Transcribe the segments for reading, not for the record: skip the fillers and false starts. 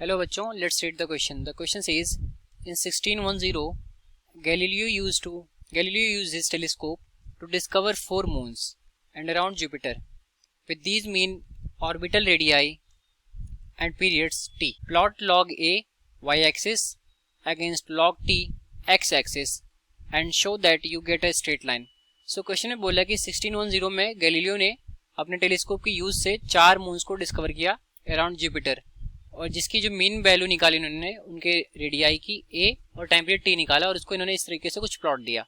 Hello बच्चों, let's read the question. The question says in 1610 Galileo used his telescope to discover four moons and around Jupiter with these mean orbital radii and periods t. Plot log a y-axis against log t x-axis and show that you get a straight line. So question में बोला कि 1610 में Galileo ने अपने telescope के use से चार moons को डिस्कवर किया अराउंड जुपिटर, और जिसकी जो मीन वैल्यू निकाली उन्होंने उनके रेडियाई की ए और टाइम पीरियड टी निकाला, और उसको इन्होंने इस तरीके से कुछ प्लॉट दिया.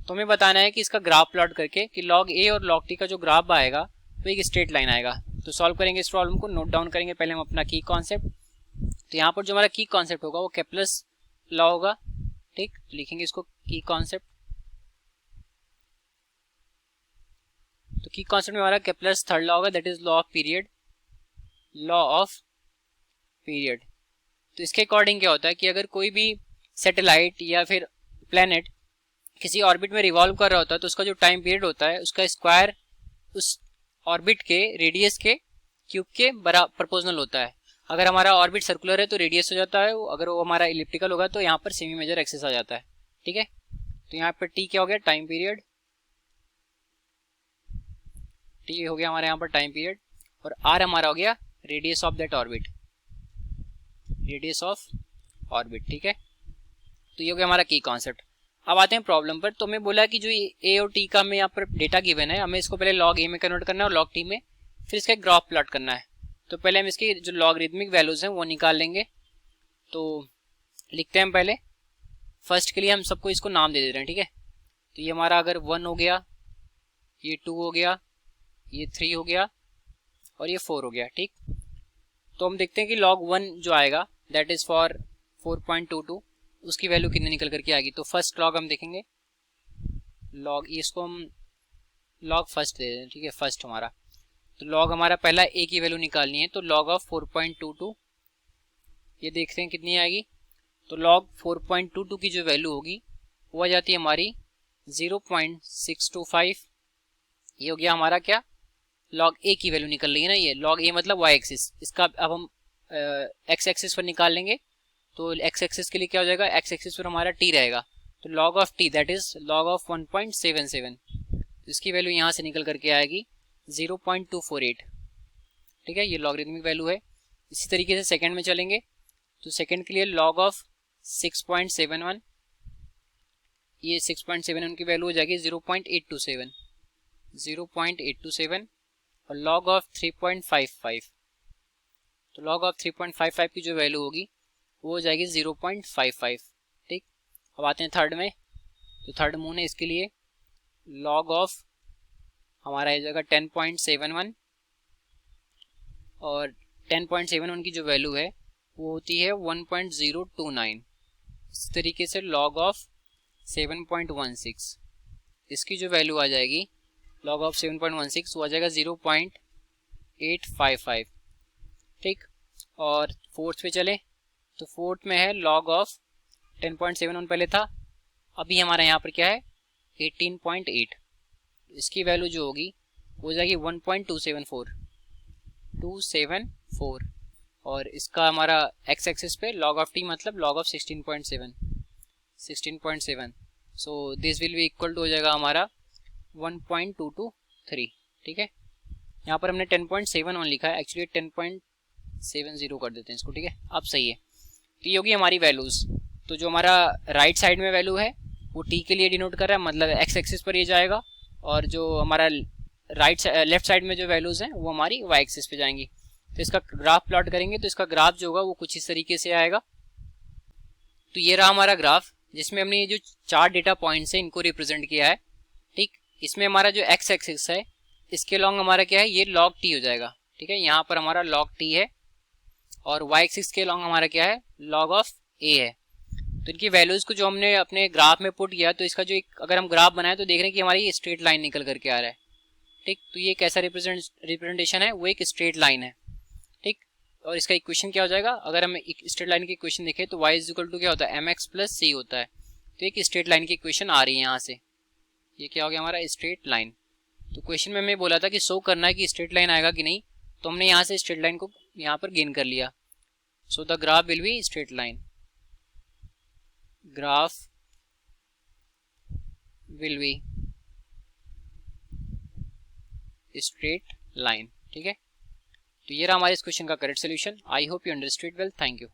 तो हमें बताना है कि इसका ग्राफ प्लॉट करके कि लॉग ए और लॉग टी का जो ग्राफ आएगा वो एक स्ट्रेट लाइन आएगा. तो सॉल्व करेंगे इस प्रॉब्लम को, नोट डाउन करेंगे पहले हम अपना की कॉन्सेप्ट. तो यहाँ पर जो हमारा की कॉन्सेप्ट होगा वो केप्लर्स लॉ होगा. ठीक, लिखेंगे इसको की कॉन्सेप्ट. तो की कॉन्सेप्ट में हमारा केप्लर्स थर्ड लॉ होगा, that is law of period. Law of period. तो इसके अकॉर्डिंग क्या होता है कि अगर कोई भी सैटेलाइट या फिर प्लैनेट किसी ऑर्बिट में रिवॉल्व कर रहा होता है तो उसका जो टाइम पीरियड होता है उसका स्क्वायर उस ऑर्बिट के रेडियस के क्यूब के बराबर प्रोपोर्शनल होता है. अगर हमारा ऑर्बिट सर्कुलर है तो रेडियस हो जाता है, अगर वो हमारा इलिप्टिकल होगा तो यहाँ पर सेमी मेजर एक्सिस आ जाता है. ठीक है, तो यहाँ पर टी क्या हो गया, टाइम पीरियड. टी हो गया हमारा यहाँ पर टाइम पीरियड, और आर हमारा हो गया radius of that orbit, radius of orbit. ठीक है, तो ये हो गया हमारा की कॉन्सेप्ट. अब आते हैं प्रॉब्लम पर. तो हमें बोला कि जो ए और टी का हमें यहाँ पर डेटा गिवन है, हमें इसको पहले लॉग ए में कन्वर्ट करना है और लॉग टी में, फिर इसका ग्राफ प्लॉट करना है. तो पहले हम इसकी जो लॉगरिथमिक वैल्यूज हैं वो निकाल लेंगे. तो लिखते हैं हम पहले. फर्स्ट के लिए हम सबको इसको नाम दे दे रहे हैं. ठीक है, तो ये हमारा अगर 1 हो गया, ये 2 हो गया, ये 3 हो गया और ये 4 हो गया. ठीक, तो हम देखते हैं कि log 1 जो आएगा दैट इज फॉर 4.22, उसकी वैल्यू कितनी निकल करके आएगी. तो फर्स्ट लॉग हम देखेंगे, लॉग इसको हम लॉग फर्स्ट दे दें. ठीक है, फर्स्ट हमारा, तो लॉग हमारा पहला ए की वैल्यू निकालनी है. तो लॉग ऑफ 4.22 ये देखते हैं कितनी आएगी. तो लॉग 4.22 की जो वैल्यू होगी वो आ जाती है हमारी 0.625. ये हो गया हमारा क्या, लॉग ए की वैल्यू निकल रही है ना, ये लॉग ए मतलब वाई एक्सिस. इसका अब हम एक्स एक्सिस पर निकाल लेंगे. तो एक्स एक्सिस के लिए क्या हो जाएगा, एक्स एक्सिस पर हमारा टी रहेगा. तो log of T that is log of 1.77, इसकी वैल्यू यहाँ से निकल करके आएगी 0.248. ठीक है, ये लॉगरिथमिक वैल्यू है. इसी तरीके से सेकंड में चलेंगे. तो सेकंड के लिए लॉग ऑफ 6.71, ये 6.71 की वैल्यू हो जाएगी 0.827, और लॉग ऑफ 3.55. तो लॉग ऑफ 3.55 की जो वैल्यू होगी वो हो जाएगी 0.55. ठीक, अब आते हैं थर्ड में. तो थर्ड मून है, इसके लिए लॉग ऑफ हमारा आ जाएगा 10.71, और 10.71 की जो वैल्यू है वो होती है 1.029. इस तरीके से लॉग ऑफ 7.16, इसकी जो वैल्यू आ जाएगी लॉग ऑफ 7.16 वो आ जाएगा 0.855. ठीक, और फोर्थ पे चले. तो फोर्थ में है लॉग ऑफ 10.71 पहले था, अभी हमारा यहाँ पर क्या है 18.8. इसकी वैल्यू जो होगी वो हो जाएगी 1.274, और इसका हमारा एक्स एक्सिस पे लॉग ऑफ टी मतलब log of 16.7. So this will be equal to हो जाएगा हमारा 1.223. ठीक है, यहाँ पर हमने 10.71 लिखा है, एक्चुअली 10.70 कर देते हैं इसको. ठीक है, अब सही है. तो ये होगी हमारी वैल्यूज. तो जो हमारा राइट साइड में वैल्यू है वो टी के लिए डिनोट कर रहा है, मतलब एक्स एक्सिस पर ये जाएगा, और जो हमारा लेफ्ट साइड में जो वैल्यूज हैं वो हमारी वाई एक्सिस पे जाएंगी. तो इसका ग्राफ प्लॉट करेंगे तो इसका ग्राफ जो होगा वो कुछ इस तरीके से आएगा. तो ये रहा हमारा ग्राफ, जिसमें हमने ये जो चार डेटा पॉइंट्स हैं इनको रिप्रेजेंट किया है. ठीक, इसमें हमारा जो एक्स एक्सिस है इसके लॉन्ग हमारा क्या है, ये लॉग टी हो जाएगा. ठीक है, यहाँ पर हमारा लॉग टी है, और वाई एक्सिस के लॉन्ग हमारा क्या है, लॉग ऑफ ए है. तो इनकी वैल्यूज को जो हमने अपने ग्राफ में पुट किया, तो इसका जो एक अगर हम ग्राफ बनाए तो देख रहे हैं कि हमारी स्ट्रेट लाइन निकल करके आ रहा है. ठीक, तो ये कैसा रिप्रेजेंटेशन है, वो एक स्ट्रेट लाइन है. ठीक, और इसका इक्वेशन क्या हो जाएगा, अगर हम एक स्ट्रेट लाइन की इक्वेशन देखें तो y इज इक्वल टू क्या होता है, mx प्लस c होता है. तो एक स्ट्रेट लाइन की इक्वेशन आ रही है यहाँ से, ये क्या हो गया हमारा स्ट्रेट लाइन. तो क्वेश्चन में हमें बोला था कि शो करना है कि स्ट्रेट लाइन आएगा कि नहीं, तो हमने यहाँ से स्ट्रेट लाइन को यहाँ पर गेन कर लिया. So the graph will be straight line, graph will be straight line. ठीक है, तो ये रहा हमारे इस क्वेश्चन का correct solution. I hope you understood well, thank you.